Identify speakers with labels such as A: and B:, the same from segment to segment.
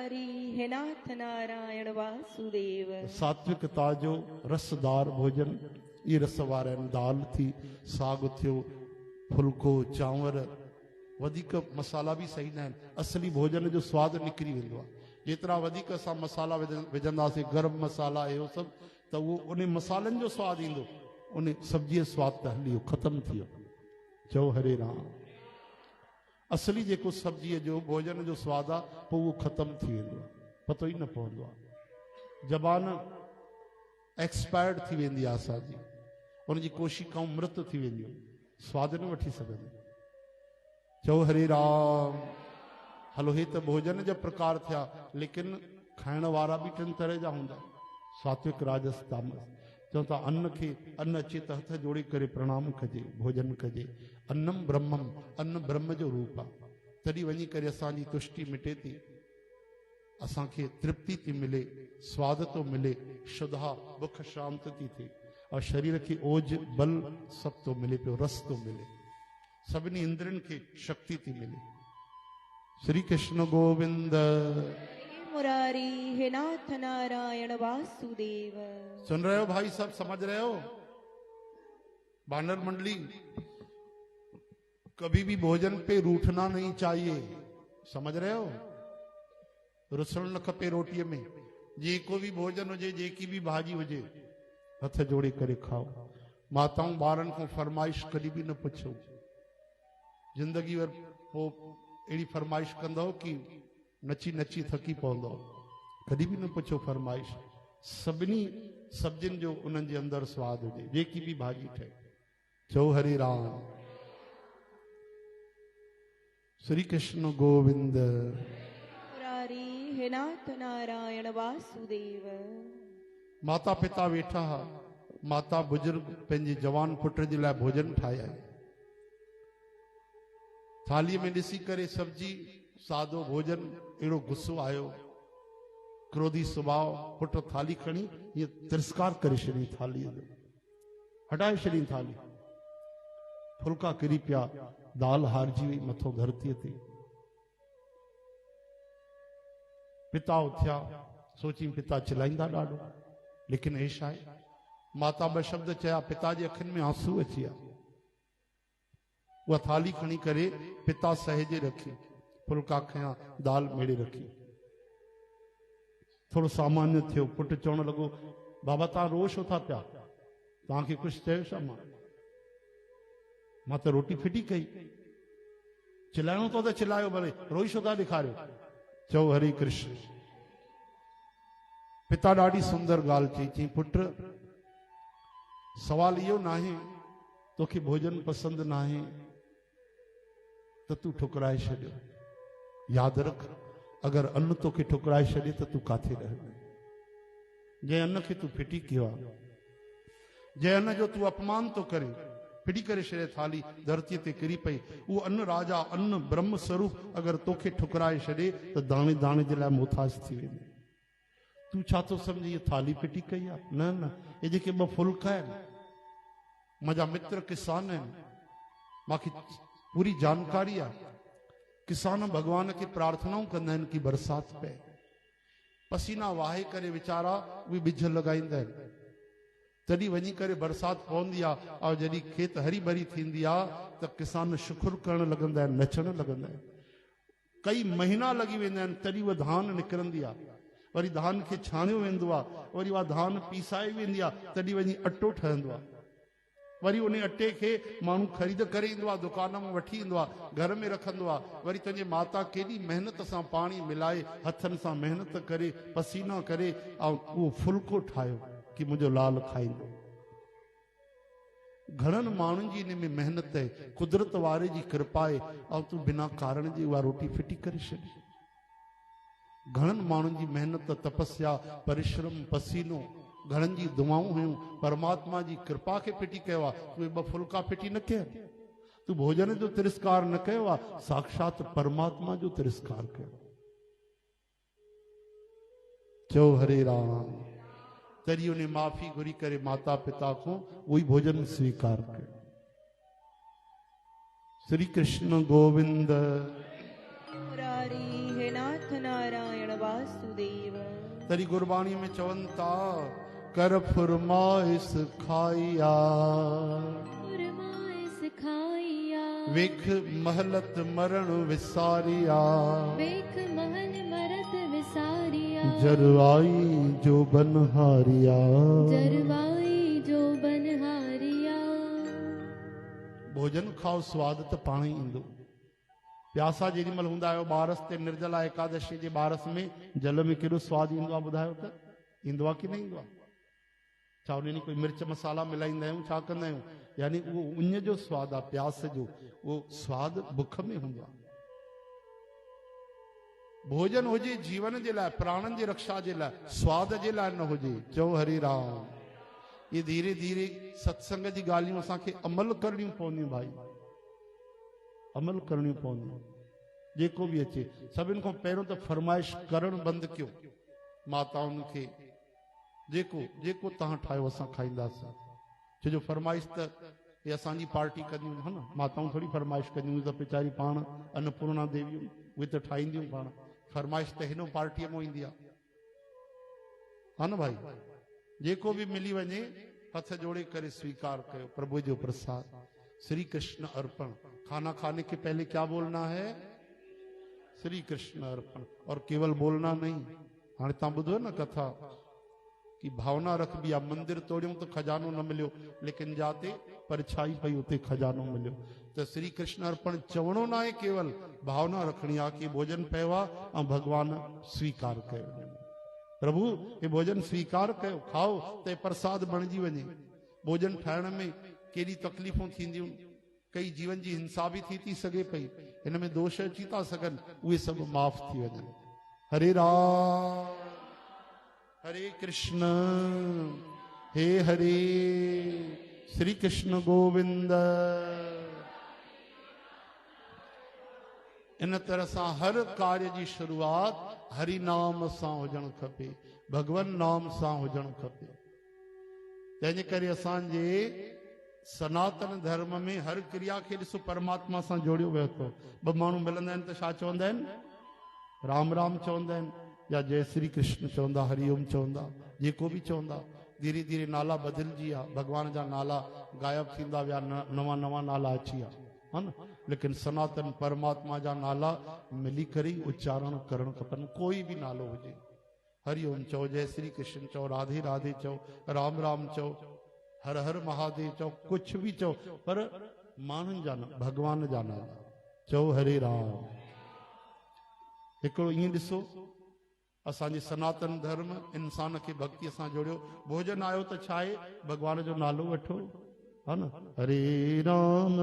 A: मुरारी हे नाथ नारायण वासुदेव।
B: सात्विकता जो रसदार भोजन, ये रस वारा दाल थी, साग थियो, फुल्को, चांवर, वधिक मसाला भी सही न आहिनि। असली भोजन जो स्वाद निकिरी वेंदो आहे। जेतिरा वधीक असां मसाला विझंदासीं, गरम मसाला इहो सभु, त उहो उन मसालनि जो स्वादु ईंदो, उन सब्जीअ जो स्वादु त हली वियो, ख़तमु थी वियो। चओ हरे राम। असली जेको सब्जीअ जो भोजन जो स्वादु आहे, पोइ उहो ख़तमु थी वेंदो आहे, पतो ई न पवंदो आहे। ज़बान एक्सपायर्ड थी वेंदी आहे असांजी, उनजी कोशिकाऊं मृत थी वेंदियूं, स्वादु न वठी सघंदियूं। चओ हरे राम। हलो, हे त भोजन जा प्रकार थिया, लेकिन खाइण वारा बि टिनि तरह जा हूंदा, सात्विक, राजस, तामस। चऊं था अन्न खे, अन्न अचे त हथ जोड़े करे प्रणाम कजे, भोजन कजे। अन्नम ब्रह्मम, अन्न ब्रह्म जो रूप आहे। तॾहिं वञी करे असांजी तुष्टि मिटे थी, असांखे तृप्ति थी मिले, स्वाद थो मिले, शुद्धा बुख शांत थी थिए, और शरीर खे ओज बल सभु थो मिले पियो, रस थो मिले, सभिनी इंद्रियनि खे शक्ति थी मिले। श्री कृष्ण गोविंद।
A: मुरारी हे नाथ नारायण वासुदेव।
B: सुन रहे हो भाई, सब समझ रहे हो? बानर मंडली, कभी भी भोजन पे रूठना नहीं चाहिए, समझ रहे हो? रुसण न खपे रोटीअ में। जेको भी भोजन हुजे, जेकी भी भाजी हुजे, हथ जोड़े करे खाओ। माताऊं ॿारनि खां फरमाइश कॾहिं बि न पुछो। जिंदगी भर पोइ अहिड़ी फरमाइश कंदव कि नची नची थकी पवंदो। कॾहिं बि न पुछो फरमाइश। सभिनी सब्जियुनि जो उन्हनि जे अंदरि स्वादु हुजे, जेकी बि भाॼी ठहे। चओ हरे राम। श्री कृष्ण गोविंद।
A: मुरारी हे नाथ नारायण वासुदेव।
B: माता पिता वेठा हा, माता बुजुर्ग पंहिंजे जवान पुट जे लाइ भोजन ठाहिया। थालीअ में ॾिसी करे सब्जी, सादो भोजन, अहिड़ो गुस्सो आयो, क्रोधी स्वभाव। पुट थाली खणी ये तिरस्कार करे छॾी, थालीअ जो हटाए छॾी थाली। फुल्का किरी पिया, दाल हारजी वई मथो धरतीअ ते। पिता उथिया, सोची पिता चिलाईंदा ॾाढो, लेकिन ऐश आहे। माता ॿ शब्द चया, पिता जे अखियुनि में आंसू अची विया। उहा थाली खणी करे पिता सहेजे रखी, फुल्का खया, दाल मेड़े रखी। थोड़ो सामान्य थियो। पुट चवण लॻो, बाबा तव्हां रो छो था पिया? तव्हांखे कुझु चयो छा? मां त रोटी फिटी कई। चिलाइणो तो त चिलायो, भले रोई छो था ॾेखारियो? चओ हरे कृष्ण। पिता ॾाढी सुंदर ॻाल्हि चई, चई पुट सवाल इहो नाहे तोखे भोजन पसंदि नाहे त तूं ठुकराए छॾियो। यादि रख, अगर अन्न तोखे ठुकराए छॾे त तूं काथे रहंदे? जंहिं अन्न खे तूं फिटी कयो आहे, जंहिं अन्न जो तूं अपमान तो करे, फिटी करे छॾे थाली, धरतीअ ते किरी पई। उहो अन्न राजा, अन्न ब्रह्म स्वरूप अगर तोखे ठुकराए छॾे त दाणे दाणे जे लाइ मोहताज थी वेंदे। तूं छा थो सम्झी ये थाली फिटी कई आहे? न न, ये जेके ॿ फुल्का आहिनि, मुंहिंजा मित्र किसान आहिनि, मूंखे पूरी जानकारी आहे। किसान भगवान के प्रार्थनाऊं कंदा आहिनि कि बरसात पए। पसीना वाहे करे वीचारा उहे बिज लॻाईंदा आहिनि, तॾहिं वञी करे बरसात पवंदी आहे। और जॾहिं खेत हरी भरी थींदी आहे त किसान शुक्र करणु लॻंदा आहिनि, नचणु लॻंदा आहिनि। कई महीना लॻी वेंदा आहिनि, तॾहिं उहा धान निकिरंदी आहे। वरी धान खे छाणियो वेंदो आहे, वरी उहा धान पीसाई वेंदी आहे, तॾहिं वञी अटो ठहंदो आहे। वरी उन अटे खे माण्हू ख़रीद करे ईंदो आहे, दुकान मां वठी ईंदो आहे, घर में रखंदो आहे। वरी तुंहिंजी माता केॾी महिनत सां पाणी मिलाए, हथनि सां महिनत करे, पसीना करे, ऐं उहो फुल्को ठाहियो कि मुंहिंजो लाल खाईंदो। घणनि माण्हुनि जी इन में महिनत आहे, कुदरत वारे जी कृपा आहे, ऐं तूं बिना कारण जे उहा रोटी फिटी करे छॾी। घणनि माण्हुनि जी महिनत, तपस्या, परिश्रम, पसीनो, घणनि जी दुआऊं हुयूं, परमात्मा जी कृपा खे फिटी कयो आहे। तूं ॿ फुल्का फिटी न कया, तूं भोजन जो तिरस्कार न कयो आहे, साक्षात परमात्मा जो तिरस्कार कयो। चओ हरे राम। तॾहिं उन माफ़ी घुरी करे माता पिता को वही भोजन स्वीकार कयो। श्री कृष्ण गोविंद।
A: मुरारी हे नाथ नारायण वासुदेव। वासुदेव।
B: तरी गुरबाणी में चवन था कर फरमाइश खाइया,
C: फरमाइश खाइया,
B: विख महलत मरण विसारिया,
C: वेख महल मरत विसारिया,
B: जरवाई जो बनहारिया,
C: जरवाई जो बनहारिया।
B: भोजन खाओ स्वाद त पाण ई ईंदो। प्यासा जेॾी महिल हूंदा आहियो बारस ते निर्जला एकादशी जे बारस में जल में केॾो स्वाद ईंदो आहे ॿुधायो त? ईंदो आहे की न ईंदो आहे? छा उन में कोई मिर्च मसाला मिलाईंदा आहियूं, छा कंदा आहियूं? यानी उहो उन जो स्वाद आहे, प्यास जो उहो स्वाद बुख में हूंदो आहे। भोजन हुजे जीवन जे लाइ, प्राणनि जी रक्षा जे लाइ, स्वाद जे लाइ न हुजे। चओ हरि राम। ये धीरे धीरे सत्संग जी ॻाल्हियूं असांखे अमल करणियूं पवंदियूं भाई, अमल करणियूं पवंदियूं। जेको बि अचे सभिनि खां पहिरियों त फरमाइश करणु बंदि कयो माताउनि खे। जेको जेको तव्हां ठाहियो असां खाईंदासीं। छो जो फरमाइश त ये असांजी पार्टी कंदियूं है न, माताऊं थोड़ी फरमाइश कंदियूं त वेचारी पाण अन्नपूर्णा देवियूं उहे त ठाहींदियूं पाण। फरमाइश त हिन पार्टीअ मां ईंदी आहे, हा न भाई। जेको भी मिली वञे हथ जोड़े करे स्वीकार कयो, प्रभु जो प्रसाद श्री कृष्ण अर्पण। खाना खाने के पहले क्या बोलना है? श्री कृष्ण अर्पण। और केवल बोलना नहीं, हाँ तव्हां ॿुधो न कथा कि भावना रखबी आहे। मंदिर तोड़ियूं तो खजानो न मिलियो, लेकिन जाते परछाई पई उते खजानो मिलियो। तो श्री कृष्ण अर्पण चवणो ना है, केवल भावना रखनी आहे कि भोजन पियो आहे ऐं भगवान स्वीकार कयो। प्रभु ये भोजन स्वीकार कयो, खाओ ते प्रसाद बणजी वञे। भोजन ठाहिण में केॾी तकलीफ़ूं थींदियूं, कई जीवन जी हिंसा भी थी सघे पई, हिन में दोष अची था सघनि, उहे सभु माफ़ थी वञनि। हरे राम हरे कृष्ण हे हरे श्री कृष्ण गोविंद। इन तरह सां हर कार्य जी शुरुआत हरि नाम सां हुजणु खपे, भगवन नाम सां हुजणु खपे। तंहिंजे करे असांजे सनातन धर्म में हर क्रिया खे ॾिसो परमात्मा सां जोड़ियो वियो अथव। ॿ माण्हू मिलंदा आहिनि त छा चवंदा आहिनि? राम राम चवंदा आहिनि या जय श्री कृष्ण चवंदा, हरिओम चवंदा, जेको बि चवंदा। धीरे धीरे नाला बदिलजी विया, भगवान जा नाला गायब थींदा विया, नवां नवां नाला अची विया, हा न। लेकिन सनातन परमात्मा जा नाला मिली करे उच्चारण करणु खपनि। कोई बि नालो हुजे, हरिओम चओ, जय श्री कृष्ण चओ, राधे राधे चओ, राम राम चओ, हर हर महादेव चओ, कुछ भी चओ, पर माण्हुनि जा न, भगवान जा नाला चओ। हरे राम। हिकिड़ो ईअं ॾिसो, असांजे सनातन धर्म इंसान खे भक्तीअ सां जोड़ियो। भोजन आयो त छा आहे? भगवान जो नालो वठो, हा न। हरे राम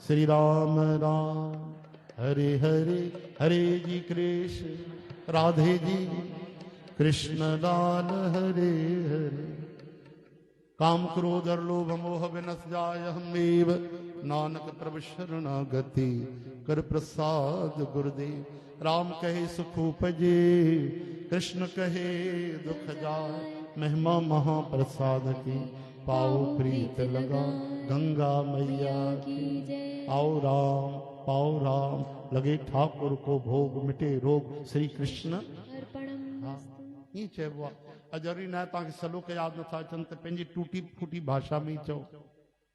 B: श्री राम राम हरे हरे, हरे जी कृष्ण राधे जी कृष्ण लाल हरे हरे। काम क्रोध और लोभ मोह विनश जाय हमेव, नानक प्रभु शरणागति कर प्रसाद गुरुदेव। राम कहे सुख उपजे, कृष्ण कहे दुख जाय, महिमा महाप्रसाद की पाओ प्रीत लगा, गंगा मैया की
C: जय।
B: आओ राम पाओ राम, लगे ठाकुर को भोग मिटे रोग, श्री कृष्ण
C: अर्पणम
B: हाँ
C: अस्तु।
B: ईअं चइबो आहे। अजरी न तव्हांखे सलोक यादि नथा अचनि त पंहिंजी टूटी फूटी भाषा में ई चओ।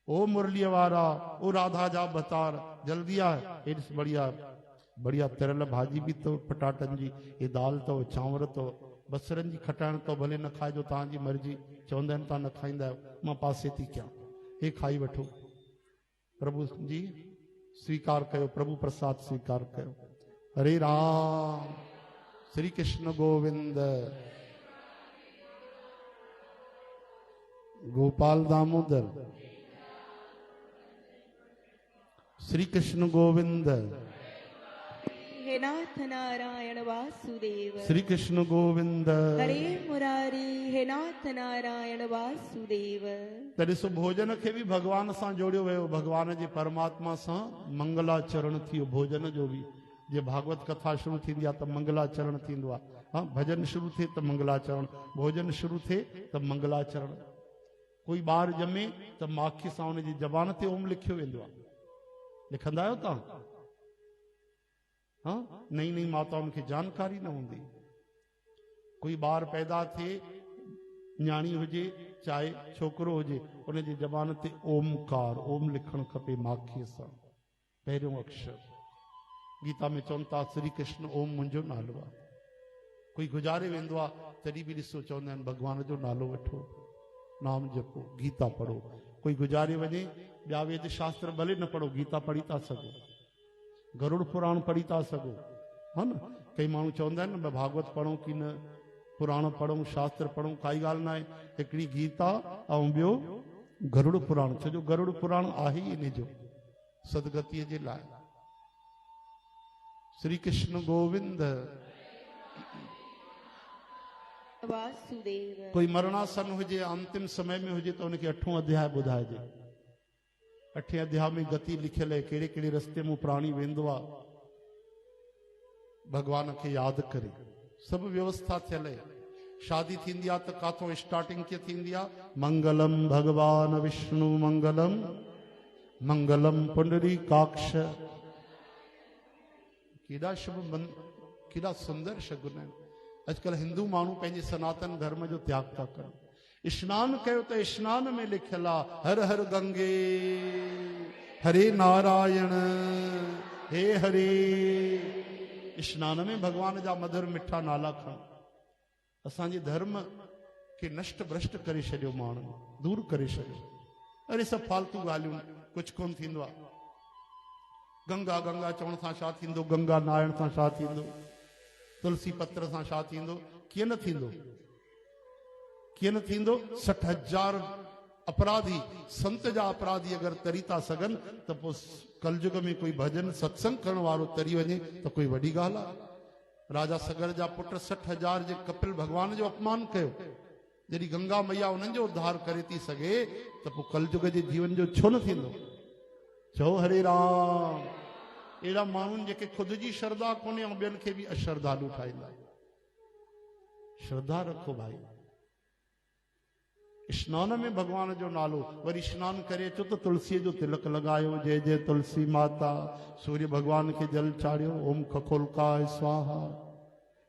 B: ओ मुरलीअ वारा, ओ राधा जा भतार, जल्दी आ, हेॾि बढ़िया बढ़िया तरियल भाॼी बि अथव पटाटनि जी, हे दाल अथव, चांवर अथव, बसरनि जी खटाइण अथव, भले न खाइजो तव्हांजी मर्ज़ी। चवंदा आहिनि तव्हां न खाईंदा आहियो, मां पासे थी कयां, हे खाई वठो। प्रभु जी स्वीकार कयो, प्रभु प्रसाद स्वीकार कयो। हरे राम श्री कृष्ण गोविंद। गोपाल दामोदर श्री कृष्ण गोविंद।
A: हे नाथ नारायण वासुदेव।
B: श्री कृष्ण गोविंद।
A: हरे मुरारी हे नाथ नारायण वासुदेव।
B: त ॾिसो भोजन खे बि भगवान सां जोड़ियो वियो, भगवान जे परमात्मा सां मंगलाचरण थी वियो भोजन जो बि। जे भागवत कथा शुरू थींदी आहे त मंगलाचरण थींदो आहे, हाँ भजन शुरू थिए त मंगलाचरण, भोजन शुरू थिए त मंगलाचरण। कोई ॿार ॼमे त माखी सां हुनजी ज़बान ते ओम लिखियो वेंदो आहे, लिखंदा आहियो तव्हां? हाँ नई नई माताउनि खे जानकारी न हूंदी। कोई ॿार पैदा थिए, न्याणी हुजे चाहे छोकिरो हुजे, उन जी ज़बान ते ओमकार ओम लिखणु खपे माखीअ सां, पहिरियों अक्षर। गीता में चवनि था श्री कृष्ण ओम मुंहिंजो नालो आहे। कोई गुज़ारे वेंदो आहे तॾहिं बि ॾिसो चवंदा आहिनि भॻवान जो नालो वठो, नाम जपो, गीता पढ़ो। कोई गुज़ारे वञे, ॿिया वेद शास्त्र भले न पढ़ो, गीता पढ़ी था सघो, गरुड़ पुराण पढ़ी था सघो, हा न। कई माण्हू चवंदा आहिनि न भागवत पढ़ूं की न पुराण पढ़ूं, शास्त्र पढ़ूं, काई ॻाल्हि न आहे। हिकिड़ी गीता ऐं ॿियो गरुड़ पुराण, छो जो गरुड़ पुराण आहे ई इन जो सदगतीअ जे लाइ। श्री कृष्ण गोविंद
A: वासुदेव।
B: कोई मरणासन हुजे, अंतिम समय में हुजे, तो उनखे 8वां अध्याय ॿुधाइजे। 8वें अध्याय में गति लिखियल है, कहिड़े कहिड़े रस्ते में प्राणी वेंदो आहे भगवान खे यादि करे। सभु व्यवस्था थियल है। शादी थींदी आहे त काथों स्टार्टिंग कीअं थींदी आहे, मंगलम भगवान विष्णु मंगलम मंगलम पुंडरी काक्ष। केॾा शुभ केॾा सुंदर शगुन आहिनि। अॼुकल्ह हिंदू माण्हू पंहिंजे सनातन धर्म जो त्याग था कनि। स्नान कयो त स्नान में लिखियल आहे हर हर गंगे हरे नारायण हे हरे। स्नान में भगवान जा मधुर मिठा नाला खण। असांजे धर्म खे नष्ट भ्रष्ट करे छॾियो, माण्हू दूर करे छॾियो। अरे सभु फालतू ॻाल्हियूं, कुझु कोन थींदो आहे। गंगा गंगा चवण सां छा थींदो, गंगा नारायण सां छा थींदो, तुलसी पत्र सां छा थींदो, कीअं न थींदो, कीअं न थींदो। 60,000 अपराधी, संत जा अपराधी अगरि तरी था सघनि त पोइ कलयुग में कोई भजन सत्संग करण वारो तरी वञे त कोई वॾी ॻाल्हि आहे। राजा सगर जा पुट 60,000 जे कपिल भगवान जो अपमान कयो, जॾहिं गंगा मैया उन्हनि जो उद्धार करे थी सघे त पोइ कलयुग जे जीवन जो छो न थींदो। चओ हरे राम। अहिड़ा माण्हुनि जेके ख़ुदि जी श्रद्धा कोन्हे ऐं ॿियनि खे बि अश्रद्धालु ठाहींदा। श्रद्धा रखो भाई। स्नान में भगवान जो नालो, वरी स्नान करे अचो त तुलसीअ जो तिलक लॻायो, जय जय तुलसी माता। सूर्य भगवान खे जल चाढ़ियो, ओम खखोलकाय स्वाहा।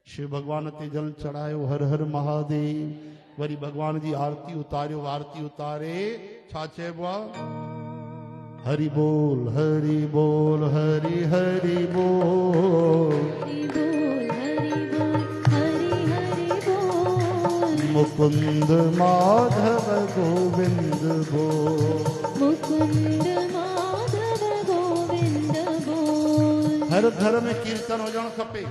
B: शिव भगवान ते जल चढ़ायो, हर हर महादेव। वरी भगवान जी आरती उतारियो। आरती उतारे छा चइबो आहे, हरि बोल हरि बोल हरि हरि बोल,
C: हरि बोल हरि बोल हरि हरि बोल।
B: मुकुंद माधव गोविंद बोल,
C: मुकुंद माधव गोविंद बोल।
B: हर घर में कीर्तन हुजणु खपे।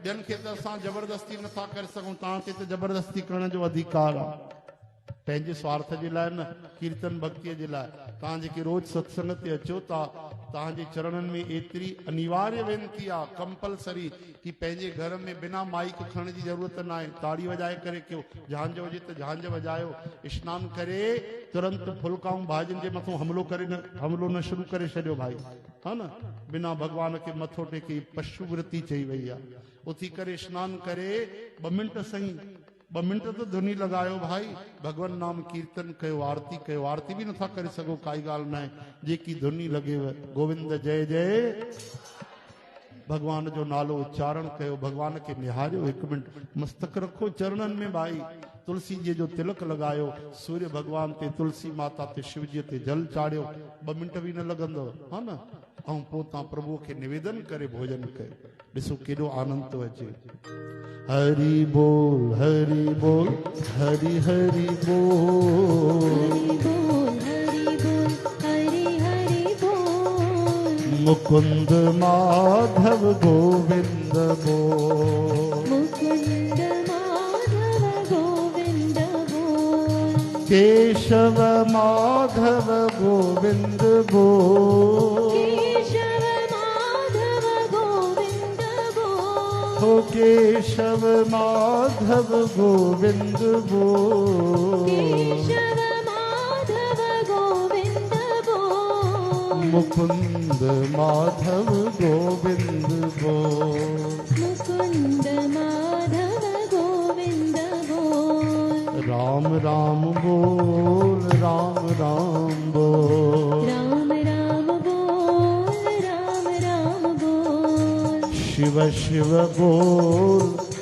B: ॿियनि खे त असां ज़बरदस्ती नथा करे सघूं, तव्हांखे त ज़बरदस्ती करण जो अधिकार आहे। पंहिंजे स्वार्थ जे लाइ न, कीर्तन भक्तीअ जे लाइ। तव्हां जेके रोज़ सत्संग ते अचो था, तव्हांजे चरणनि में एतिरी अनिवार्य वेनती आहे, कंपलसरी, कि पंहिंजे घर में बिना माइक खणण जी ज़रूरत न आहे। ताड़ी वॼाए करे कयो, झांझ हुजे त झांझ वॼायो। स्नान करे तुरंत फुल्काऊं भाॼियुनि जे मथां हमलो न शुरू करे छॾियो भाई, हा न। बिना भगवान खे मथो टेके पशु वृत्ति चई वई आहे। उथी करे स्नान करे 2 मिंट सही, 2 मिंट तो धुनी लगायो भाई, भगवान नाम कीर्तन कयो, आरती कयो। आरती भी नथा करे सगो, काई गाल ना है, जेकी धुनी लगे गोविंद जय जय, भगवान जो नालो उच्चारण कयो, भगवान के निहारियो। 1 मिनट मस्तक रखो चरणन में भाई, तुलसी जी जो तिलक लगायो, सूर्य भगवान ते, तुलसी माता ते, शिव जी ते जल चाड़ियो। 2 मिंट भी न लगंदो, हा न। ऐं पोइ तव्हां प्रभु के निवेदन करे भोजन कयो। ॾिसो केॾो आनंद थो अचे। हरि बोल हरि बोल हरि हरि बोल,
C: हरि बोल हरि बोल हरि हरि बोल।
B: मुकुंद माधव गोविंद बोल,
C: मुकुंद माधव गोविंद बोल।
B: केशव माधव गोविंद बोल,
C: केशव माधव गोविंद बोल।
B: हो केशव माधव गोविंद बोल,
C: केशव माधव गोविंद बोल।
B: मुकुंद माधव गोविंद बोल,
C: मुकुंद माधव गोविंद बोल।
B: राम राम बोल, राम राम बोल,
C: राम राम बोल, राम राम बोल।
B: शिव शिव बोल,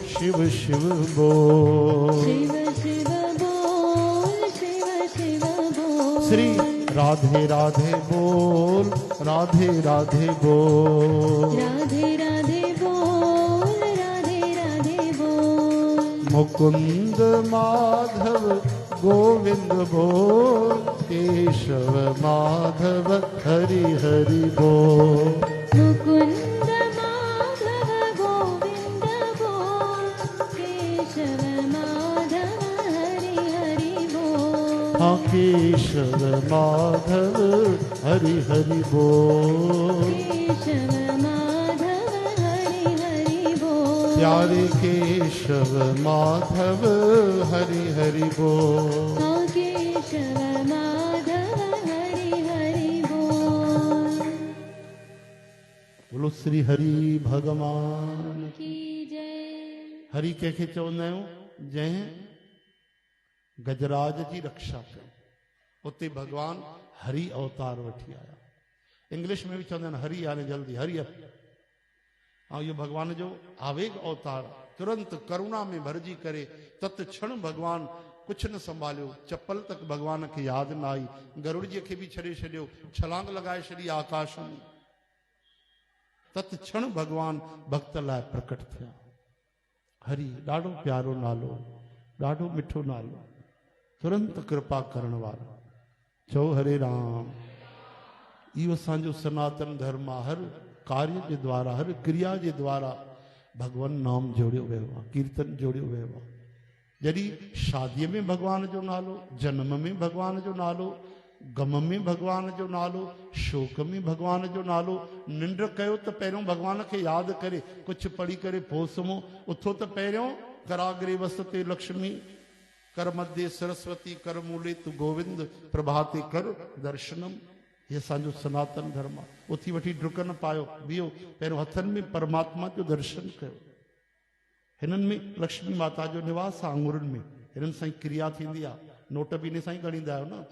B: शिव शिव बोल।
C: शिव शिव बोल, शिव शिव बोल।
B: श्री राधे राधे बोल, राधे राधे बोल।
C: राधे राधे बोल, राधे राधे बोल।
B: मुकुंद माधव गोविंद बोल, केशव माधव हरि हरि बोल।
C: मुकुंद माधव गोविंद बोल, केशव माधव हरि हरि बोल।
B: हाँ केशव माधव हरि हरि बोल।
C: केशव माधव हरि हरि बोल।
B: प्यारे केशव माधव हरि हरि बोल।
C: हाँ केशव माधव हरि हरि बोल।
B: बोलो श्री हरि भगवान
C: की जय।
B: हरि कंहिंखे चवंदा आहियूं जंहिं गजराज जी रक्षा कई। उते भगवान हरि अवतार वठी आया। इंग्लिश में भी चवंदा आहिनि हरि यानी जल्दी हरि अप। ऐं इहो भगवान जो आवेग अवतार तुरंत करुणा में भरिजी करे तत्क्षण भगवान कुछ न संभालियो। चप्पल तक भगवान खे यादि न आई। गरुड़ जी खे बि छॾे छॾियो, छलांग लगाए छॾी आकाश में। तत्क्षण भगवान भक्त लाइ प्रकट थिया। हरि ॾाढो प्यारो नालो, ॾाढो मिठो नालो, तुरंत कृपा करण वारो। चओ हरे राम। इहो असांजो सनातन धर्म आहे। हर कार्य जे द्वारा, हर क्रिया जे द्वारा भगवान नाम जोड़ियो वियो आहे, कीर्तन जोड़ियो वियो आहे। जॾहिं शादीअ में भगवान जो नालो, जन्म में भगवान जो नालो, गम में भगवान जो नालो, शोक में भगवान जो नालो। निंड कयो त पहिरियों भगवान खे यादि करे कुझु पढ़ी करे पोइ सुम्हो। उथो त पहिरियों कराग्रे वसते लक्ष्मी, कर मध्य सरस्वती, कर मूले तू गोविंद, प्रभाते कर दर्शनम। ये असांजो सनातन धर्म आहे। उथी वठी डुक न पायो, बीहो, पहिरियों हथनि में परमात्मा जो दर्शन कयो। हिननि में लक्ष्मी माता जो निवास आहे, आंगुरनि में। हिननि सां ई क्रिया थींदी आहे। नोट बि इन सां ई ॻणींदा आहियो न।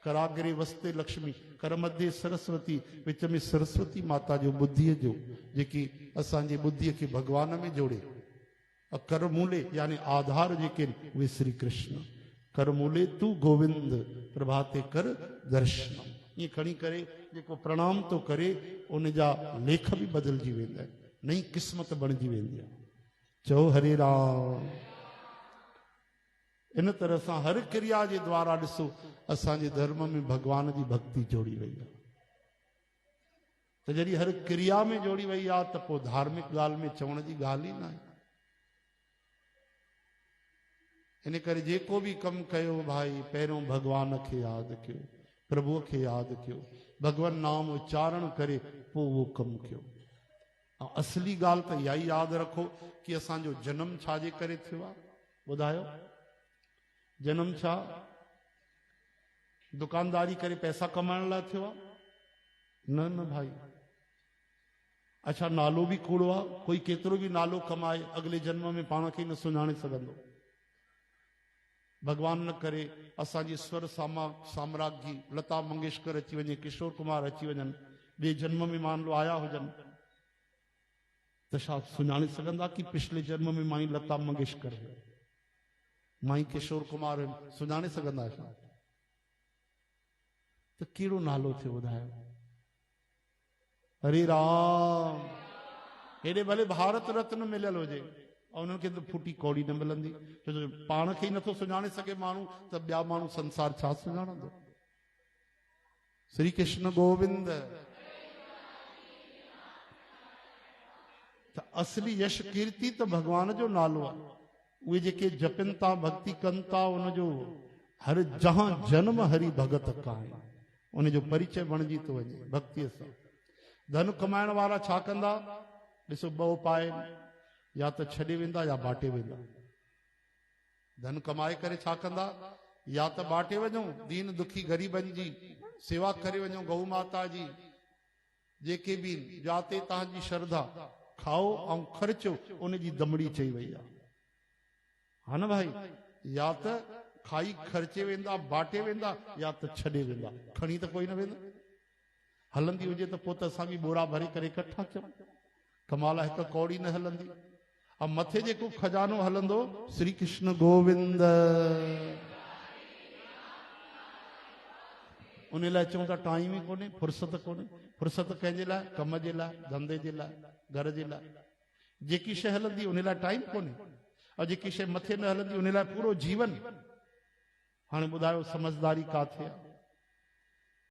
B: कराग्रे वसते लक्ष्मी, कर मध्य सरस्वती, विच में सरस्वती माता जो बुद्धीअ जो, जेकी असांजी बुद्धीअ खे भगवान में जोड़े। कर मूले यानी आधार जेके उहे श्री कृष्ण। कर मूले तू गोविंद, प्रभाते कर दर्शन। ये खणी करे जेको प्रणाम तो करे उन जा लेख भी बदलजी वेंदा आहिनि, नई क़िस्मत बणिजी वेंदी आहे। चओ हरे राम। इन तरह सां हर क्रिया जे द्वारा ॾिसो असांजे धर्म में भगवान जी भक्ति जोड़ी वई आहे। त जॾहिं हर क्रिया में जोड़ी वई आहे त पोइ धार्मिक ॻाल्हि में चवण जी ॻाल्हि ई न आहे। इन करे जेको बि कमु कयो भाई पहिरियों भगवान खे यादि कयो, प्रभुअ खे यादि कयो, भगवान नाम उच्चारण करे पोइ उहो कमु कयो। ऐं असली ॻाल्हि त इहा ई यादि रखो कि असांजो जनम छाजे करे थियो आहे। ॿुधायो, जनम छा दुकानदारी करे पैसा कमाइण लाइ थियो आहे? न न भाई। अच्छा नालो बि कूड़ो आहे। कोई केतिरो बि नालो कमाए अगले जन्म में पाण खे न सुञाणे सघंदो। भगवान न करे असांजी स्वर साम्राज्ञी लता मंगेशकर अची वञे, किशोर कुमार अची वञनि, ॿिए जन्म में मान लो आया हुजनि, त छा सुञाणे सघंदा कि पिछले जन्म में माई लता मंगेशकर है, माई किशोर कुमार है? सुञाणे सघंदा छा? त कहिड़ो नालो थियो ॿुधायो? हरे राम। हेॾे भले भारत रत्न मिलियल हुजे और उन्हनि खे त फूटी कौड़ी न मिलंदी, छो जो पाण खे ई नथो सुञाणे सघे माण्हू, त ॿिया माण्हू संसार छा सुञाणंदो? श्री कृष्ण गोविंद। त असली यश कीर्ति त भगवान जो नालो आहे। उहे जेके जपनि था, भक्ति कनि था, उनजो हर जहां जन्म हरि भगत का आहे, उनजो परिचय बणिजी थो वञे भक्तीअ सां। धन कमाइण वारा छा कंदा? ॾिसो ॿ उपाय, या त छॾे वेंदा या बाटे वेंदा। धन कमाए करे छा कंदा? या त बाटे वञो, दीन दुखी ग़रीबनि जी सेवा करे वञो, गौ माता जी, जेके बि जाते तव्हांजी श्रद्धा, खाओ ऐं ख़र्चो, उनजी दमड़ी चई वई आहे। हा न भाई, या त खाई ख़र्चे वेंदा, बाटे वेंदा, या त छॾे वेंदा, खणी त कोई न वेंदा। हलंदी हुजे त पोइ त असां बि बोरा भरे करे इकट्ठा कयूं। कमाल आहे, हिकु कौड़ी न हलंदी। अब मथे जेको खजानो हलंदो श्री कृष्ण गोविंद, उन लाइ चऊं था टाइम ई कोन्हे, फुर्सत कोन्हे। फुर्सत कंहिंजे लाइ? कम जे लाइ, धंधे जे लाइ, घर जे लाइ। जेकी शइ हलंदी उन लाइ टाइम कोन्हे, और जेकी शइ मथे न हलंदी उन लाइ पूरो जीवन। हाणे ॿुधायो समझदारी काथे आहे?